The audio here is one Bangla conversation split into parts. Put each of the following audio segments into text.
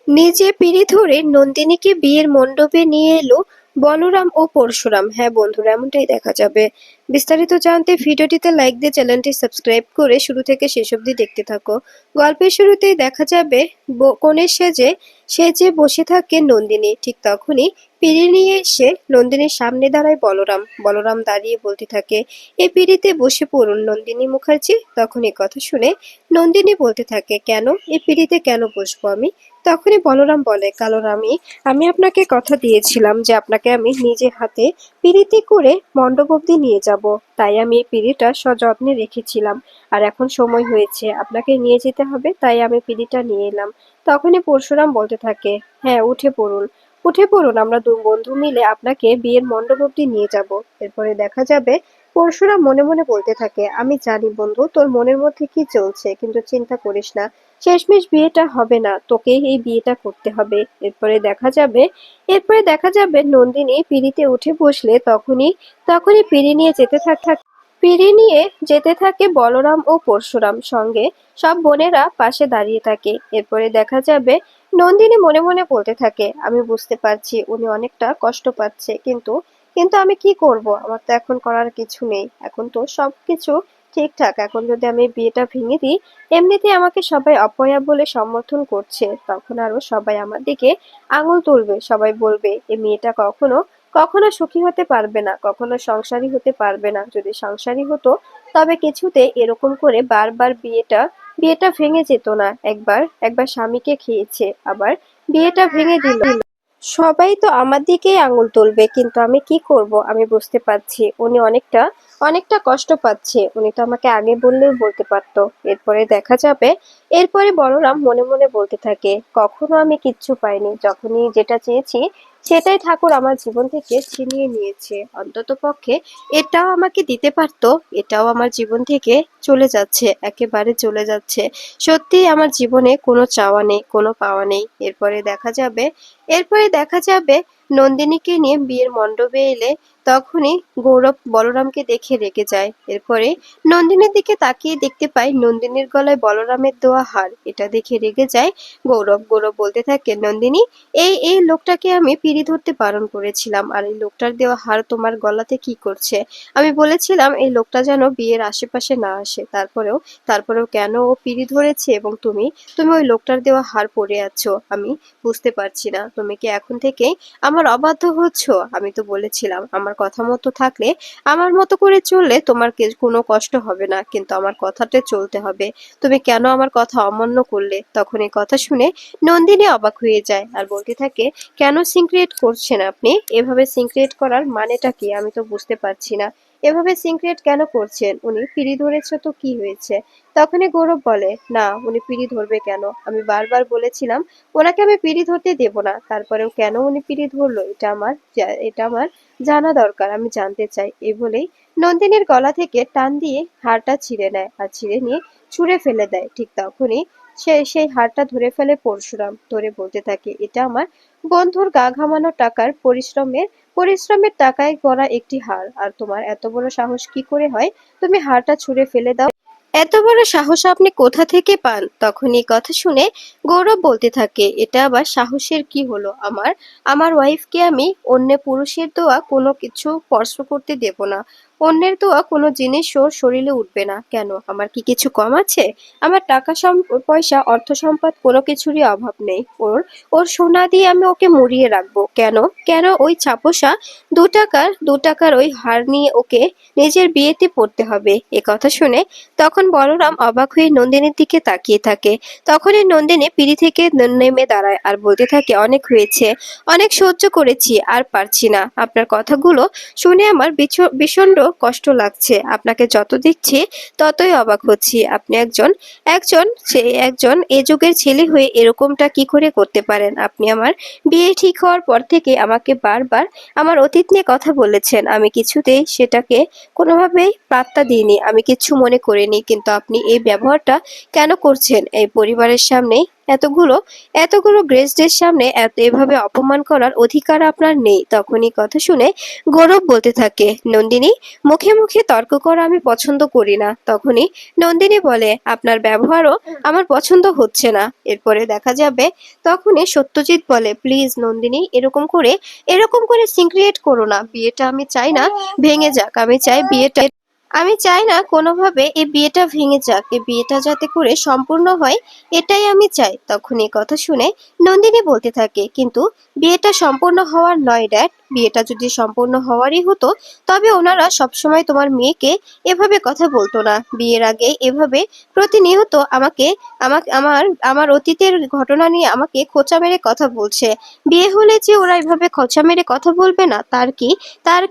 নিজে পিঁড়ি ধরে নন্দিনীকে বিয়ের মণ্ডপে নিয়ে এলো বলরাম ও পরশুরাম। হ্যাঁ বন্ধুরা, এমনটাই দেখা যাবে। বিস্তারিত জানতে ভিডিওটিতে লাইক দিয়ে চ্যানেলটি সাবস্ক্রাইব করে শুরু থেকে শেষ অবধি দেখতে থাকো। গল্পের শুরুতেই দেখা যাবে কনের সেজে সেজে বসে থাকে নন্দিনী। ঠিক তখনই পিঁড়ি নিয়ে এসে নন্দিনীর সামনে দাঁড়ায় বলরাম। বলরাম দাঁড়িয়ে বলতে থাকে, এই পিঁড়িতে বসে পড়ুন নন্দিনী মুখার্জি। তখন এই কথা শুনে নন্দিনী বলতে থাকে, কেন এই পিঁড়িতে কেন বসবো আমি? তখনই বলরাম বলে, কারণ আমি আপনাকে কথা দিয়েছিলাম যে আপনাকে আমি নিজের হাতে পিঁড়িতে করে মণ্ডপ অব্দি নিয়ে যাব। তাই আমি এই পিঁড়িটা সযত্নে রেখেছিলাম। আর এখন সময় হয়েছে, আপনাকে নিয়ে যেতে হবে, তাই আমি পিঁড়িটা নিয়ে এলাম। তখনই পরশুরাম বলতে থাকে, হ্যাঁ উঠে পড়ুন, উঠে পড়ুন, আমরা দু বন্ধু মিলে আপনাকে বিয়ের মণ্ডপ অব্দি নিয়ে যাব। এরপরে দেখা যাবে পরশুরাম মনে মনে বলতে থাকে, আমি জানি বন্ধু তোর মনের মধ্যে কি চলছে, কিন্তু চিন্তা করিস না, শেষমেশ বিয়েটা হবে না, তোকেই এই বিয়েটা করতে হবে। এরপরে দেখা যাবে নন্দিনী পিঁড়িতে উঠে বসলে তখনই তখনই পিঁড়ি নিয়ে যেতে থাকে বলরাম ও পরশুরাম সঙ্গে। সব বোনেরা পাশে দাঁড়িয়ে থাকে। এরপরে দেখা যাবে নন্দিনী মনে মনে বলতে থাকে, আমি বুঝতে পারছি উনি অনেকটা কষ্ট পাচ্ছে, কিন্তু কিন্তু আমি কি করব, আমার তো এখন করার কিছু নেই, এখন তো সবকিছু ঠিকঠাক। এখন যদি আমি বিয়েটা ভেঙে দিই, এমনিতেই আমাকে সবাই অপয়া বলে সমর্থন করছে, তখন আরো সবাই আমার দিকে আঙুল তুলবে, সবাই বলবে এই মেয়েটা কখনো কখনো সুখী হতে পারবে না, কখনো সংসারী হতে পারবে না। যদি সংসারী হতো তবে কিছুতে এরকম করে বারবার বিয়েটা ভেঙে যেত না। একবার একবার স্বামীকে খেয়েছে, আবার বিয়েটা ভেঙে দিল। সবাই তো আমার দিকেই আঙুল তুলবে, কিন্তু আমি কি করব, আমি বুঝতে পারছি উনি অনেকটা অনেকটা কষ্ট পাচ্ছে, উনি তো আমাকে আগে বললেও বলতে পারতো। এরপরে বলরাম মনে মনে বলতে থাকে, কখনো আমি কিচ্ছু পাইনি, যখনই যেটা চেয়েছি সেটাই ঠাকুর আমার জীবন থেকে ছিনিয়ে নিয়েছে। অন্তত পক্ষে এটাও আমাকে দিতে পারতো, এটাও আমার জীবন থেকে চলে যাচ্ছে, একেবারে চলে যাচ্ছে। সত্যি আমার জীবনে কোনো চাওয়া নেই, কোনো পাওয়া নেই। এরপরে দেখা যাবে নন্দিনীকে নিয়ে বিয়ের মণ্ডপে এলে তখনই গৌরব বলরামকে দেখে রেগে যায়। এরপরে নন্দিনীর দিকে তাকিয়ে দেখতে পায় নন্দিনীর গলায় বলরামের দেওয়া হার। এটা দেখে রেগে যায় গৌরব। গৌরব বলতে থাকে, নন্দিনী, এই লোকটাকে আমি পিঁড়ি ধরতে বারণ করেছিলাম, আর এই লোকটার দেওয়া হার তোমার গলাতে কি করছে? আমি বলেছিলাম এই লোকটা যেন বিয়ের আশেপাশে না আসে, তারপরেও কেন ও পিঁড়ি ধরেছে, এবং তুমি তুমি ওই লোকটার দেওয়া হার পরে আছো। আমি বুঝতে পারছি না, তুমি কি এখন থেকেই আমার অবাধ্য হচ্ছ? আমি তো বলেছিলাম আমার কথা মতো থাকলে, আমার মতো করে চললে তোমার কোনো কষ্ট হবে না, কিন্তু আমার কথাতে চলতে হবে। তুমি কেন আমার কথা অমান্য করলে? তখন এই কথা শুনে নন্দিনী অবাক হয়ে যায় আর বলতে থাকে, কেন সিনক্রিয়েট করছেন আপনি? এভাবে সিনক্রিয়েট করার মানেটা কি আমি তো বুঝতে পারছি না। এভাবে সিনক্রিয়েট কেন করছেন? উনি পিঁড়ি ধরেছে তো কি হয়েছে? তখনই গৌরব বলে, না উনি পিঁড়ি ধরবে কেন? আমি বারবার বলেছিলাম ওনাকে আমি পিঁড়ি ধরতে দেব না, তারপরেও কেন উনি পিঁড়ি ধরলো এটা আমার জানা দরকার, আমি জানতে চাই। এই বলেই নন্দিনীর গলা থেকে টান দিয়ে হারটা ছিঁড়ে নেয়, আর ছিঁড়ে নিয়ে ছুঁড়ে ফেলে দেয়। ঠিক তখনই সেই হারটা ধরে ফেলে পরশুরাম, ধরে বলতে থাকে, এটা আমার বন্ধুর গা ঘামানো টাকার পরিশ্রমের টাকায় গড়া একটি হার, আর তোমার এত বড় সাহস কি করে হয় তুমি হারটা ছুঁড়ে ফেলে দাও? এত বড় সাহস আপনি কোথা থেকে পান? তখন এই কথা শুনে গৌরব বলতে থাকে, এটা আবার সাহসের কি হলো? আমার আমার ওয়াইফকে আমি অন্য পুরুষের দেওয়া কোনো কিছু স্পর্শ করতে দেব না, অন্যের দেওয়া কোনো জিনিস ওর শরীরে উঠবে না। কেন, আমার কি কিছু কম আছে? আমার টাকা পয়সা অর্থ সম্পদ কোনো কিছুরই অভাব নেই। ওর ওর সোনা দিয়ে আমি ওকে মুড়িয়ে রাখবো কেন? কেন ওই ছাপোষা দু টাকার ওই হার নিয়ে ওকে নিজের বিয়েতে পড়তে হবে? এ কথা শুনে তখন বলরাম অবাক হয়ে নন্দিনীর দিকে তাকিয়ে থাকে। তখনই নন্দিনী পিঁড়ি থেকে নেমে দাঁড়ায় আর বলতে থাকে, অনেক হয়েছে, অনেক সহ্য করেছি, আর পারছি না। আপনার কথাগুলো শুনে আমার ভীষণ কষ্ট লাগছে। আপনাকে যত দেখছি ততই অবাক হচ্ছি। আপনি একজন এ যুগের ছেলে হয়ে এরকমটা কি করে করতে পারেন? আপনি আমার বিয়ে ঠিক হওয়ার পর থেকে আমাকে বারবার আমার অতীত নিয়ে কথা বলেছেন, আমি কিছুতেই সেটাকে কোনোভাবেই পাত্তা দিইনি, আমি কিচ্ছু মনে করিনি, কিন্তু আপনি এই ব্যবহারটা কেন করছেন এই পরিবারের সামনে? এতগুলো এতগুলো গেস্টদের সামনে এভাবে অপমান করার অধিকার আপনার নেই। তখনই কথা শুনে গৌরব বলতে থাকে, নন্দিনী, মুখে মুখে তর্ক করা আমি পছন্দ করি না। তখনই নন্দিনী বলে, আপনার ব্যবহারও আমার পছন্দ হচ্ছে না। এরপরে দেখা যাবে তখনই সত্যজিৎ বলে, প্লিজ নন্দিনী, এরকম করে সিন ক্রিয়েট করো না। বিয়েটা আমি চাই না ভেঙে যাক। আমি চাই না কোনোভাবে এই বিয়েটা ভেঙে যাক। এই বিয়েটা যাতে করে সম্পূর্ণ হয়, এটাই আমি চাই। তখন এই কথা শুনে নন্দিনী বলতে থাকে, কিন্তু বিয়েটা সম্পূর্ণ হওয়ার নয় ড্যাড। বিয়েটা যদি সম্পূর্ণ হওয়ারই হতো, তবে ওনারা সবসময় তোমার মেয়েকে এভাবে কথা বলতো না। বিয়ের আগে এভাবে প্রতিনিয়ত আমাকে আমাকে আমার আমার অতীতের ঘটনা নিয়ে আমাকে খোঁচা মেরে কথা বলছে। বিয়ে হলে যে ওরা এভাবে খোঁচা মেরে কথা বলবে না, তার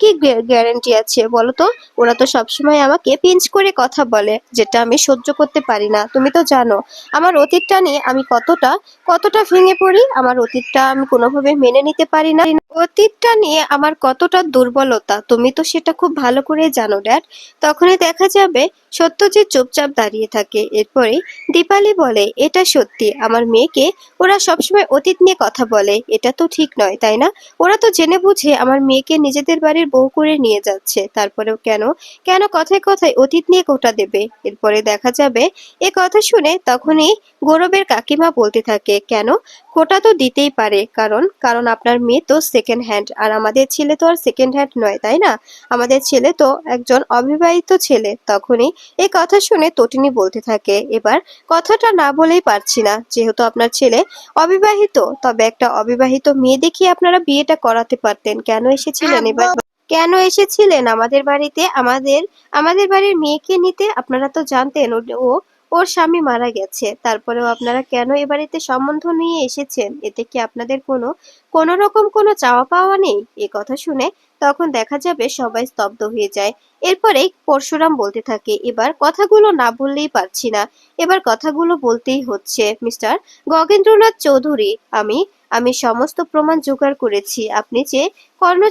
কি গ্যারান্টি আছে বলো তো? ওরা তো সবসময় আমাকে পিঞ্চ করে কথা বলে, যেটা আমি সহ্য করতে পারি না। তুমি তো জানো আমার অতীতটা নিয়ে আমি কতটা কতটা ভেঙে পড়ি। আমার অতীতটা আমি কোনোভাবে মেনে নিতে পারি না। অতীতটা নিয়ে আমার কতটা দুর্বলতা তুমি তো সেটা খুব ভালো করে জানো ড্যাড। তখনই দেখা যাবে সত্যজিৎ চুপচাপ দাঁড়িয়ে থাকে। এরপরে দীপালি বলে, এটা সত্যি আমার মেয়েকে ওরা সবসময় অতীত নিয়ে কথা বলে। এটা তো ঠিক নয়, তাই না? ওরা তো জেনে বুঝে আমার মেয়েকে নিজেদের বাড়ির বউ করে নিয়ে যাচ্ছে। তারপরেও কেন কেন কথায় কথায় অতীত নিয়ে কোটা দেবে? এরপরে দেখা যাবে এ কথা শুনে তখনই গৌরবের কাকিমা বলতে থাকে, কেন কোটা তো দিতেই পারে, কারণ কারণ আপনার মেয়ে তো সেকেন্ড হ্যান্ড, আর আমাদের ছেলে তো আর সেকেন্ড হ্যান্ড নয়, তাই না? আমাদের ছেলে তো একজন অবিবাহিত ছেলে। তখনই এই কথা শুনে তটিনী বলতে থাকে, এবার কথাটা না বলেই পারছি না। যেহেতু আপনার ছেলে অবিবাহিত, তবে একটা অবিবাহিত মেয়ে দেখিয়ে আপনারা বিয়েটা করাতে পারতেন। কেন এসেছিলেন আমাদের বাড়িতে, আমাদের বাড়ির মেয়েকে নিতে? আপনারা তো জানতেন ওর স্বামী মারা গেছে। তারপরেও আপনারা কেন এ বাড়িতে সম্বন্ধ নিয়ে এসেছেন? এতে কি আপনাদের কোনো রকম কোনো চাওয়া পাওয়া নেই? এ কথা শুনে তখন দেখা যাবে সবাই স্তব্ধ হয়ে যায়। এরপরে পরশুরাম বলতে থাকে, এবার কথাগুলো না বললেই পারছি না, এবার কথাগুলো বলতেই হচ্ছে। মিস্টার গগেন্দ্রনাথ চৌধুরী, আমি আমি সমস্ত প্রমাণ জোগাড় করেছি। কর্ণ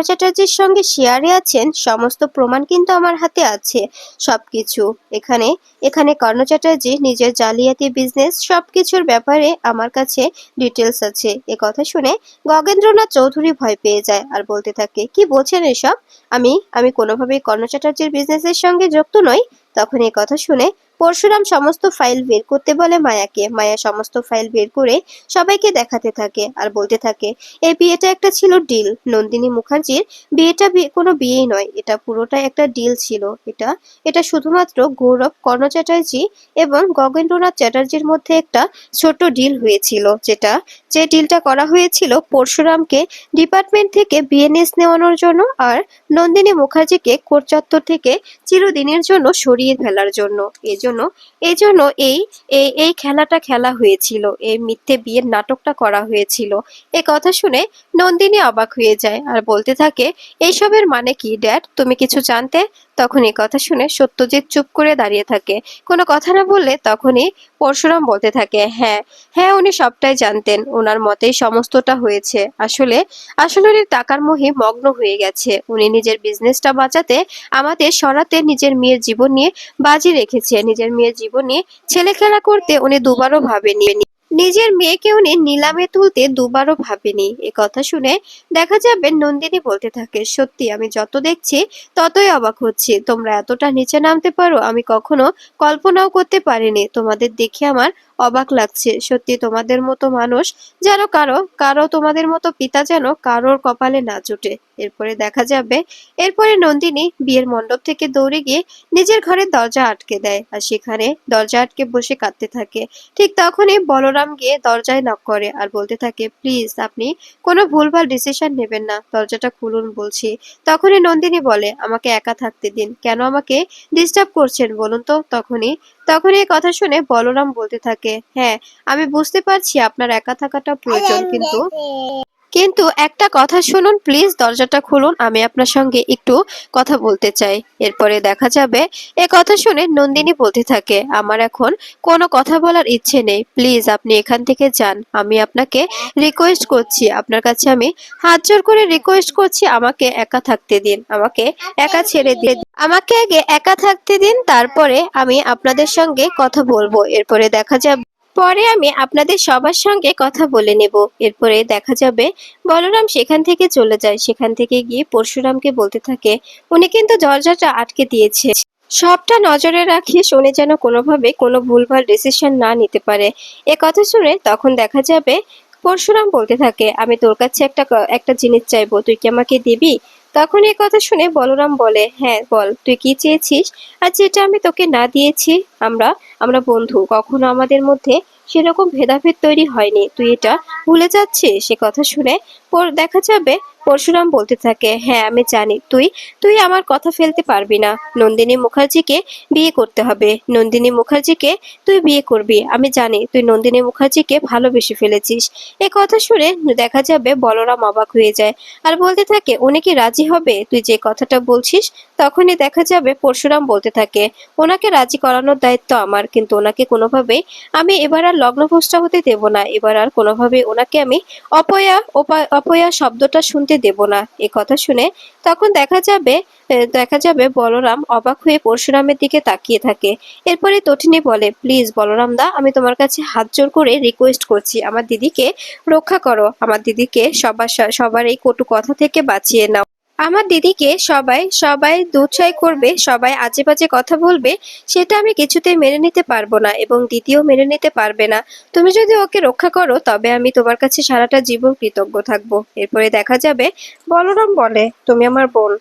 চ্যাটার্জির সঙ্গে শেয়ারে আছেন, সমস্ত প্রমাণ কিন্তু আমার হাতে আছে। সবকিছু এখানে এখানে কর্ণ চ্যাটার্জি নিজের জালিয়াতি বিজনেস সবকিছুর ব্যাপারে আমার কাছে ডিটেলস আছে। এ কথা শুনে গগেন্দ্রনাথ চৌধুরী ভয় পেয়ে যায় আর বলতে থাকে, কি বলছেন এসব? আমি কোনোভাবেই কর্ণ চ্যাটার্জির বিজনেসের সঙ্গে যুক্ত নই। তখন এই কথা শুনে পরশুরাম সমস্ত ফাইল বের করতে বলে মায়াকে। মায়া সমস্ত ফাইল বের করে সবাইকে দেখাতে থাকে আর বলতে থাকে, এই বিয়েটা একটা ছিল ডিল। নন্দিনী মুখার্জির বিয়েটা কোনো বিয়েই নয়, এটা পুরোটাই একটা ডিল ছিল। এটা এটা শুধুমাত্র গৌরব, কর্ণ চ্যাটার্জি এবং গগেন্দ্রনাথ চ্যাটার্জির মধ্যে একটা ছোট ডিল হয়েছিল, যে ডিলটা করা হয়েছিল পরশুরামকে ডিপার্টমেন্ট থেকে বিএনএস নেওয়ানোর জন্য, আর নন্দিনী মুখার্জিকে কোর্ট চত্বর থেকে চিরদিনের জন্য সরিয়ে ফেলার জন্য। এজন্য এজন্য এই এই এই খেলাটা খেলা হয়েছিল, এই মিথ্যে বিয়ের নাটকটা করা হয়েছিল। এ কথা শুনে নন্দিনী অবাক হয়ে যায় আর বলতে থাকে, এইসবের মানে কি ড্যাড? তুমি কিছু জানতে? তখন এই কথা শুনে সত্যজিৎ চুপ করে দাঁড়িয়ে থাকে, কোনো কথা না বললে তখনই পরশুরাম বলতে থাকে, হ্যাঁ হ্যাঁ, উনি সবটাই জানতেন। ওনার মতেই সমস্তটা হয়েছে। আসলে আসলে উনি টাকার মোহে মগ্ন হয়ে গেছে। উনি নিজের বিজনেসটা বাঁচাতে, আমাদের সরাতে নিজের মেয়ের জীবন নিয়ে বাজি রেখেছে। নিজের মেয়ের জীবন নিয়ে ছেলেখেলা করতে উনি দুবারও ভাবেনি। নিজের মেয়েকে উনি নিলামে তুলতে দুবারও ভাবেনি। এ কথা শুনে দেখা যাবে নন্দিনী বলতে থাকে, সত্যি আমি যত দেখছি ততই অবাক হচ্ছি। তোমরা এতটা নিচে নামতে পারো আমি কখনো কল্পনাও করতে পারিনি। তোমাদের দেখে আমার অবাক লাগছে। সত্যি তোমাদের মতো মানুষ যেন কারো তোমাদের মতো পিতা যেন কারোর কপালে না জুটে। এরপরে নন্দিনী বিয়ের মণ্ডপ থেকে দৌড়ে গিয়ে নিজের ঘরের দরজা আটকে দেয় আর সেখানে দরজা আটকে বসে কাঁদতে থাকে। ঠিক তখনই বলরাম গিয়ে দরজায় নক করে আর বলতে থাকে, প্লিজ আপনি কোনো ভুলভাল ডিসিশন নেবেন না, দরজাটা খুলুন বলছি। তখনই নন্দিনী বলে, আমাকে একা থাকতে দিন, কেন আমাকে ডিস্টার্ব করছেন বলুন তো? তখনই এই কথা শুনে বলরাম বলতে থাকে, হ্যাঁ আমি বুঝতে পারছি আপনার একা থাকাটা প্রয়োজন, কিন্তু একটা কথা শুনুন প্লিজ, দরজাটা খুলুন, আমি আপনার সঙ্গে একটু কথা বলতে চাই। এরপরে দেখা যাবে এ কথা শুনে নন্দিনী বলতে থাকে, আমার এখন কোনো কথা বলার ইচ্ছে নেই, প্লিজ আপনি এখান থেকে যান। আমি আপনাকে রিকোয়েস্ট করছি, আপনার কাছে আমি হাত জোর করে রিকোয়েস্ট করছি, আমাকে একা থাকতে দিন, আমাকে একা ছেড়ে দিন, আমাকে আগে একা থাকতে দিন, তারপরে আমি আপনাদের সঙ্গে কথা বলবো। এরপরে দেখা যাবে পরে আমি আপনাদের সবার সঙ্গে কথা বলে নেব। এরপরে দেখা যাবে বলরাম সেখান থেকে চলে যায়। সেখান থেকে গিয়ে পরশুরামকে বলতে থাকে, উনি কিন্তু দরজাটা আটকে দিয়েছে, সবটা নজরে রাখিস, উনি যেন কোনোভাবে কোনো ভুলভাল ডিসিশন না নিতে পারে। এ কথা শুনে তখন দেখা যাবে পরশুরাম বলতে থাকে, আমি তোর কাছে একটা জিনিস চাইবো, তুই কি আমাকে দিবি? তখন এই কথা শুনে বলরাম বলে, হ্যাঁ বল, তুই কি চেয়েছিস? আর যেটা আমি তোকে না দিয়েছি, আমরা আমরা বন্ধু, কখনো আমাদের মধ্যে সেরকম ভেদাভেদ তৈরি হয়নি, তুই এটা ভুলে যাচ্ছিস? সে কথা শুনে দেখা যাবে পরশুরাম বলতে থাকে, হ্যাঁ আমি জানি তুই তুই আমার কথা ফেলতে পারবি না, নন্দিনী মুখার্জিকে বিয়ে করতে হবে, নন্দিনী মুখার্জিকে তুই বিয়ে করবি, আমি জানি তুই নন্দিনী মুখার্জিকে ভালোবেসে ফেলেছিস। এ কথা শুনে দেখা যাবে বলরাম অবাক হয়ে যায় আর বলতে থাকে, উনি কি রাজি হবে তুই যে কথাটা বলছিস? তখনই দেখা যাবে পরশুরাম বলতে থাকে, ওনাকে রাজি করানোর দায়িত্ব আমার, কিন্তু ওনাকে কোনোভাবেই আমি এবার আর লগ্নভ্রষ্ট হতে দেব না, এবার আর কোনোভাবে ওনাকে আমি অপয়া শব্দটা শুনতে দেব না। এ কথা শুনে তখন দেখা যাবে বলরাম অবাক হয়ে পরশুরামের দিকে তাকিয়ে থাকে। এরপরে তটিনী বলে, প্লিজ বলরাম দা, আমি তোমার কাছে হাত জোর করে রিকোয়েস্ট করছি, আমার দিদিকে রক্ষা করো, আমার দিদিকে সবার এই কটু কথা থেকে বাঁচিয়ে নাও। আমার দিদিকে সবাই সবাই দুৎসাহ করবে, সবাই আজে বাজে কথা বলবে, সেটা আমি কিছুতেই মেনে নিতে পারবো না, এবং দিদিও মেনে নিতে পারবে না। তুমি যদি ওকে রক্ষা করো তবে আমি তোমার কাছে সারাটা জীবন কৃতজ্ঞ থাকবো। এরপরে দেখা যাবে বলরাম বলে, তুমি আমার বোন,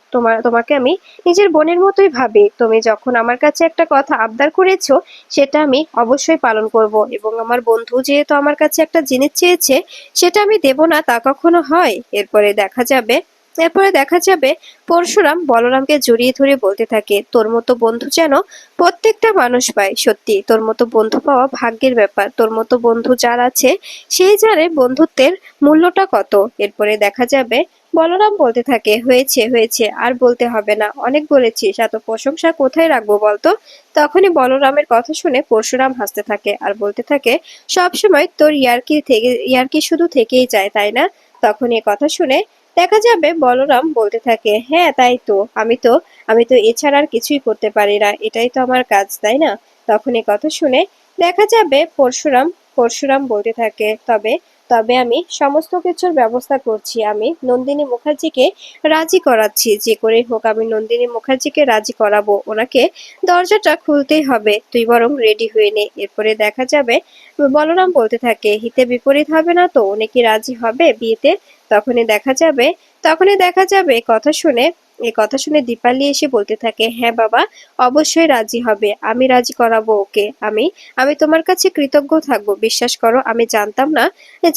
তোমাকে আমি নিজের বোনের মতোই ভাবি, তুমি যখন আমার কাছে একটা কথা আবদার করেছো সেটা আমি অবশ্যই পালন করব, এবং আমার বন্ধু যেহেতু আমার কাছে একটা জিনিস চেয়েছে সেটা আমি দেব না তা কখনো হয়? এরপরে দেখা যাবে পরশুরাম বলরামকে জড়িয়ে ধরে বলতে থাকে, তোর মতো বন্ধু যেন প্রত্যেকটা মানুষ পায়, সত্যি তোর মতো বন্ধু পাওয়া ভাগ্যের ব্যাপার, তোর মতো বন্ধু যার আছে সেই জানে বন্ধুত্বের মূল্যটা কত। এরপরে দেখা যাবে বলরাম বলতে থাকে, হয়েছে হয়েছে, আর বলতে হবে না, অনেক বলেছিস, এত প্রশংসা কোথায় রাখবো বলতো? তখনই বলরামের কথা শুনে পরশুরাম হাসতে থাকে আর বলতে থাকে, সব সময় তোর ইয়ার্কি শুধু থেকেই যায় তাই না? তখন এ কথা শুনে দেখা যাবে বলরাম বলতে থাকে, হ্যাঁ তাই তো, আমি তো এছাড়া আর কিছুই করতে পারি না, এটাই তো আমার কাজ তাই না? তখন এ কথা শুনে দেখা যাবে পরশুরাম বলতে থাকে, তবে তবে আমি সমস্ত কিছুর ব্যবস্থা করছি, আমি নন্দিনী মুখার্জিকে রাজি করাচ্ছি, যে করে হোক আমি নন্দিনী মুখার্জিকে রাজি করাবো, ওনাকে দরজাটা খুলতেই হবে, তুই বরং রেডি হয়ে নে। এরপরে দেখা যাবে বলরাম বলতে থাকে, হিতে বিপরীত হবে না তো, উনি কি রাজি হবে বিয়েতে? তখনই দেখা যাবে তখনই দেখা যাবে কথা শুনে দীপালি এসে বলতে থাকে, হ্যাঁ বাবা, অবশ্যই রাজি হবে, আমি রাজি করাবো ওকে, আমি আমি তোমার কাছে কৃতজ্ঞ থাকবো, বিশ্বাস করো আমি জানতাম না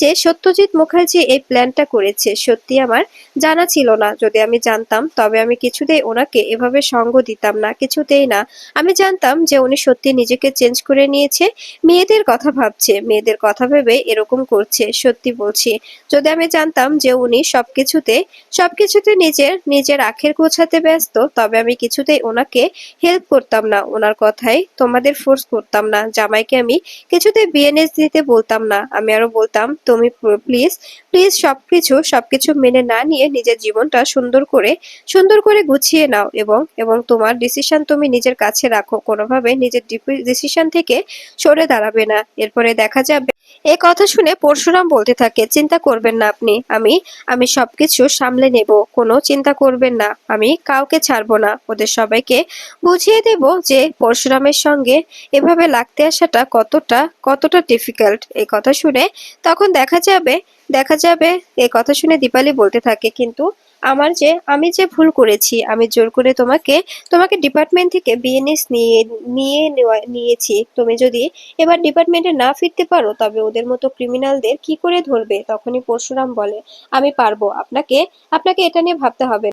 যে সত্যজিৎ মুখার্জি এই প্ল্যানটা করেছে, সত্যি আমার জানা ছিল না, যদি আমি জানতাম তবে আমি কিছুতেই ওনাকে এভাবে সঙ্গ দিতাম না, কিছুতেই না। আমি জানতাম যে উনি সত্যি নিজেকে চেঞ্জ করে নিয়েছে, মেয়েদের কথা ভাবছে, মেয়েদের কথা ভেবে এরকম করছে, সত্যি বলছি, যদি আমি জানতাম যে উনি সবকিছুতে নিজের নিজের আখের গোছাতে ব্যস্ত, তবে আমি কিছুতেই ওনাকে হেল্প করতাম না, ওনার কথাই তোমাদের ফোর্স করতাম না, জামাইকে আমি কিছুতেই বিএনএস দিতে বলতাম না, আমি আরো বলতাম তুমি প্লিজ প্লিজ সবকিছু মেনে না নিয়ে নিজের জীবনটা সুন্দর করে গুছিয়ে নাও, এবং এবং তোমার ডিসিশন তুমি নিজের কাছে রাখো, কোনোভাবে নিজের ডিসিশন থেকে সরে দাঁড়াবে না। এরপরে দেখা যাবে এই কথা শুনে পরশুরাম বলতে থাকে, চিন্তা করবেন না আপনি, আমি সবকিছু সামলে নেব, কোনো চিন্তা করবেন না, আমি কাউকে ছাড়বো না, ওদের সবাইকে বুঝিয়ে দেব যে পরশুরামের সঙ্গে এভাবে লাগতে আসাটা কতটা কতটা ডিফিকাল্ট। এই কথা শুনে তখন দেখা যাবে এই কথা শুনে দীপালি বলতে থাকে, কিন্তু আমি যে ভুল করেছি, আমি জোর করে তোমাকে ডিপার্টমেন্ট থেকে বিএনএস নিয়েছি, তুমি যদি এবার ডিপার্টমেন্টে না ফিরতে পারো তবে ওদের মতো ক্রিমিনালদের কি করে ধরবে? তখনই পরশুরাম বলে, আমি পারবো, আপনাকে আপনাকে এটা নিয়ে ভাবতে হবে না।